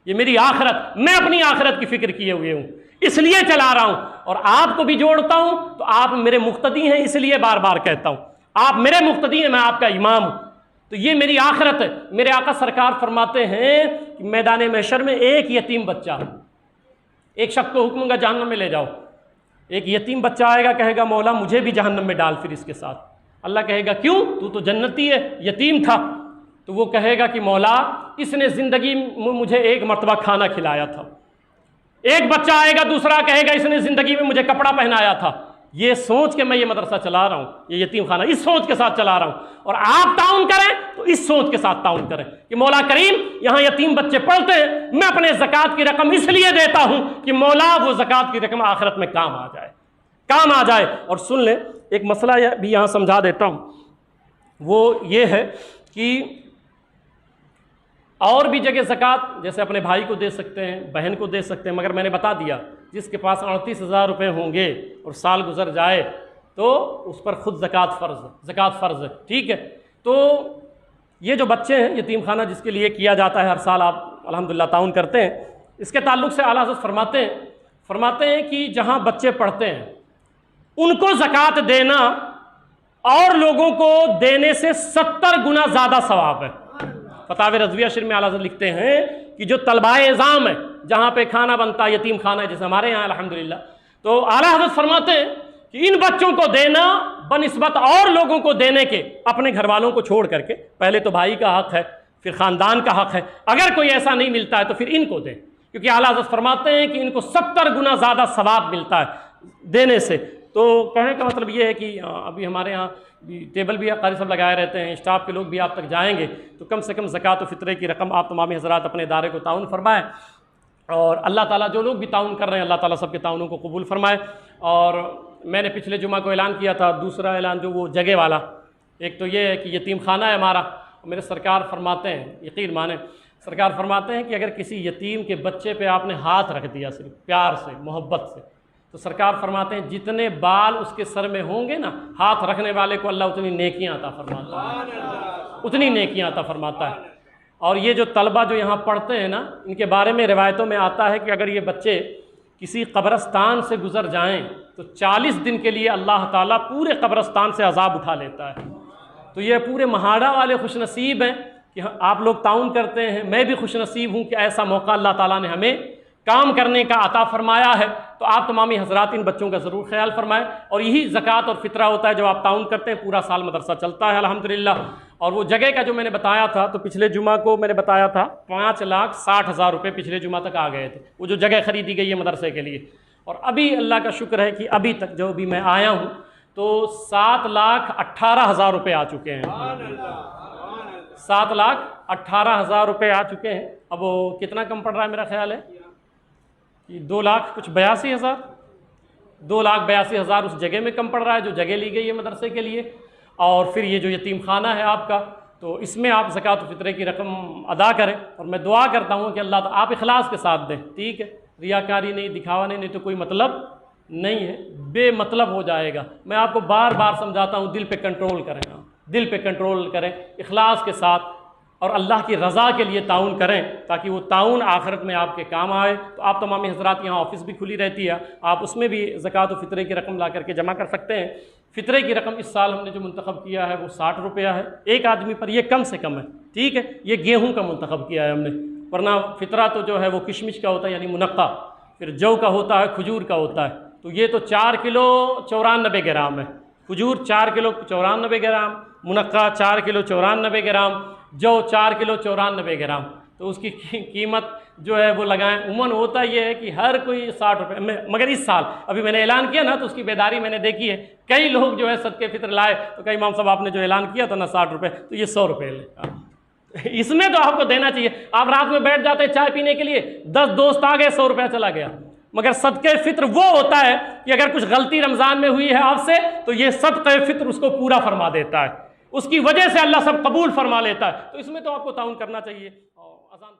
یہ میری آخرت، میں اپنی آخرت کی فکر کیے ہوئے ہوں، اس لیے چلا رہا ہوں۔ اور آپ کو بھی جوڑتا ہوں، تو آپ میرے مقتدی ہیں، اس لیے بار بار کہتا ہوں آپ میرے مقتدی ہیں، میں آپ کا امام ہوں، تو یہ میری آخرت ہے۔ میرے آقا سرکار فرماتے ہیں کہ میدان محشر میں ایک یتیم بچہ، ایک شخص کو حکم گا جہنم میں لے جاؤ، ایک یتیم بچہ آئے گا کہے گا مولا مجھے بھی جہنم میں ڈال پھر اس کے ساتھ۔ اللہ کہے گا کیوں؟ تو جنتی ہے، یتیم تھا۔ تو وہ کہے گا کہ مولا اس نے زندگی میں مجھے 1 مرتبہ کھانا کھلایا تھا۔ ایک بچہ آئے گا دوسرا کہے گا اس نے زندگی میں مجھے کپڑا پہنایا تھا۔ یہ سوچ کے میں یہ مدرسہ چلا رہا ہوں، یہ یتیم خانہ اس سوچ کے ساتھ چلا رہا ہوں، اور آپ تعاون کریں تو اس سوچ کے ساتھ تعاون کریں کہ مولا کریم یہاں یتیم بچے پڑھتے ہیں، میں اپنے زکوٰۃ کی رقم اس لیے دیتا ہوں کہ مولا وہ زکوٰۃ کی رقم آخرت میں کام آ جائے۔ اور سن لیں ایک مسئلہ بھی یہاں سمجھا دیتا ہوں، وہ یہ ہے کہ اور بھی جگہ زکوٰۃ جیسے اپنے بھائی کو دے سکتے ہیں، بہن کو دے سکتے ہیں، مگر میں نے بتا دیا جس کے پاس 38,000 روپے ہوں گے اور سال گزر جائے تو اس پر خود زکوٰۃ فرض ہے، ٹھیک ہے۔ تو یہ جو بچے ہیں یتیم خانہ جس کے لیے کیا جاتا ہے ہر سال، آپ الحمدللہ تعاون کرتے ہیں، اس کے تعلق سے اعلیٰ حضرت فرماتے ہیں کہ جہاں بچے پڑھتے ہیں ان کو زکوٰۃ دینا اور لوگوں کو دینے سے 70 گنا زیادہ ثواب ہے۔ فتاوی رضویہ شریف میں اعلیٰ حضرت لکھتے ہیں کہ جو طلبائے اعظام ہے جہاں پہ کھانا بنتا ہے، یتیم خانہ ہے جیسے ہمارے یہاں الحمدللہ، تو اعلیٰ حضرت فرماتے ہیں کہ ان بچوں کو دینا بنسبت اور لوگوں کو دینے کے اپنے گھر والوں کو چھوڑ کر کے، پہلے تو بھائی کا حق ہے، پھر خاندان کا حق ہے، اگر کوئی ایسا نہیں ملتا ہے تو پھر ان کو دیں، کیونکہ اعلیٰ حضرت فرماتے ہیں کہ ان کو 70 گنا زیادہ ثواب ملتا ہے دینے سے۔ تو کہنے کا مطلب یہ ہے کہ ابھی ہمارے ہاں ٹیبل بھی قاری صاحب لگائے رہتے ہیں، اسٹاف کے لوگ بھی آپ تک جائیں گے، تو کم سے کم زکوٰۃ و فطرے کی رقم آپ تمام حضرات اپنے ادارے کو تعاون فرمائیں، اور اللہ تعالیٰ جو لوگ بھی تعاون کر رہے ہیں اللہ تعالیٰ سب کے تعاونوں کو قبول فرمائے۔ اور میں نے پچھلے جمعہ کو اعلان کیا تھا، دوسرا اعلان جو وہ جگہ والا، ایک تو یہ ہے کہ یتیم خانہ ہے ہمارا، میرے سرکار فرماتے ہیں، یقین مانیں سرکار فرماتے ہیں کہ اگر کسی یتیم کے بچے پہ آپ نے ہاتھ رکھ دیا صرف پیار سے محبت سے، تو سرکار فرماتے ہیں جتنے بال اس کے سر میں ہوں گے نا، ہاتھ رکھنے والے کو اللہ اتنی نیکیاں عطا فرماتا ہے، اتنی نیکیاں عطا فرماتا ہے۔ اور یہ جو طلبہ جو یہاں پڑھتے ہیں نا، ان کے بارے میں روایتوں میں آتا ہے کہ اگر یہ بچے کسی قبرستان سے گزر جائیں تو 40 دن کے لیے اللہ تعالیٰ پورے قبرستان سے عذاب اٹھا لیتا ہے۔ تو یہ پورے مہاڑا والے خوش نصیب ہیں کہ آپ لوگ تعاون کرتے ہیں، میں بھی خوش نصیب ہوں کہ ایسا موقع اللہ تعالیٰ نے ہمیں کام کرنے کا عطا فرمایا ہے۔ تو آپ تمامی حضرات ان بچوں کا ضرور خیال فرمائیں، اور یہی زکوٰۃ اور فطرہ ہوتا ہے جو آپ تعاون کرتے ہیں، پورا سال مدرسہ چلتا ہے الحمدللہ۔ اور وہ جگہ کا جو میں نے بتایا تھا، تو پچھلے جمعہ کو میں نے بتایا تھا 5,60,000 روپے پچھلے جمعہ تک آ گئے تھے، وہ جو جگہ خریدی گئی ہے مدرسے کے لیے۔ اور ابھی اللہ کا شکر ہے کہ ابھی تک جو بھی میں آیا ہوں تو 7,18,000 روپے آ چکے ہیں، 7,18,000 روپے آ چکے ہیں۔ اب وہ کتنا کم پڑ رہا ہے میرا خیال ہے کہ 2,82,000 2,82,000 اس جگہ میں کم پڑ رہا ہے جو جگہ لی گئی ہے مدرسے کے لیے۔ اور پھر یہ جو یتیم خانہ ہے آپ کا، تو اس میں آپ زکوٰۃ و فطرے کی رقم ادا کریں، اور میں دعا کرتا ہوں کہ اللہ تعالیٰ آپ اخلاص کے ساتھ دیں، ٹھیک ہے، ریاکاری نہیں، دکھاوا نہیں تو کوئی مطلب نہیں ہے، بے مطلب ہو جائے گا۔ میں آپ کو بار بار سمجھاتا ہوں، دل پہ کنٹرول کریں، دل پہ کنٹرول کریں، اخلاص کے ساتھ اور اللہ کی رضا کے لیے تعاون کریں تاکہ وہ تعاون آخرت میں آپ کے کام آئے۔ تو آپ تمامی حضرات، یہاں آفس بھی کھلی رہتی ہے، آپ اس میں بھی زکوٰۃ و فطرے کی رقم لا کر کے جمع کر سکتے ہیں۔ فطرے کی رقم اس سال ہم نے جو منتخب کیا ہے وہ 60 روپیہ ہے ایک آدمی پر، یہ کم سے کم ہے، ٹھیک ہے، یہ گیہوں کا منتخب کیا ہے ہم نے، ورنہ فطرہ تو جو ہے وہ کشمش کا ہوتا ہے یعنی منقع، پھر جو کا ہوتا ہے، کھجور کا ہوتا ہے، تو یہ تو 4 کلو 94 گرام ہے، کھجور 4 کلو 94 گرام، منقع 4 کلو 94 گرام، جو 4 کلو 94 گرام، تو اس کی قیمت جو ہے وہ لگائیں۔ عموماً ہوتا یہ ہے کہ ہر کوئی 60 روپے، مگر اس سال ابھی میں نے اعلان کیا نا تو اس کی بیداری میں نے دیکھی ہے، کئی لوگ جو ہے صدقے فطر لائے، تو کئی امام صاحب آپ نے جو اعلان کیا تھا نا 60 روپے، تو یہ 100 روپے لے، اس میں تو آپ کو دینا چاہیے۔ آپ رات میں بیٹھ جاتے چائے پینے کے لیے، 10 دوست آ گئے، 100 روپیہ چلا گیا۔ مگر صدقہ فطر وہ ہوتا ہے کہ اگر کچھ غلطی رمضان میں ہوئی ہے آپ سے تو یہ صدقہ فطر اس کو پورا فرما دیتا ہے، اس کی وجہ سے اللہ سب قبول فرما لیتا ہے، تو اس میں تو آپ کو تعاون کرنا چاہیے۔ اور اذان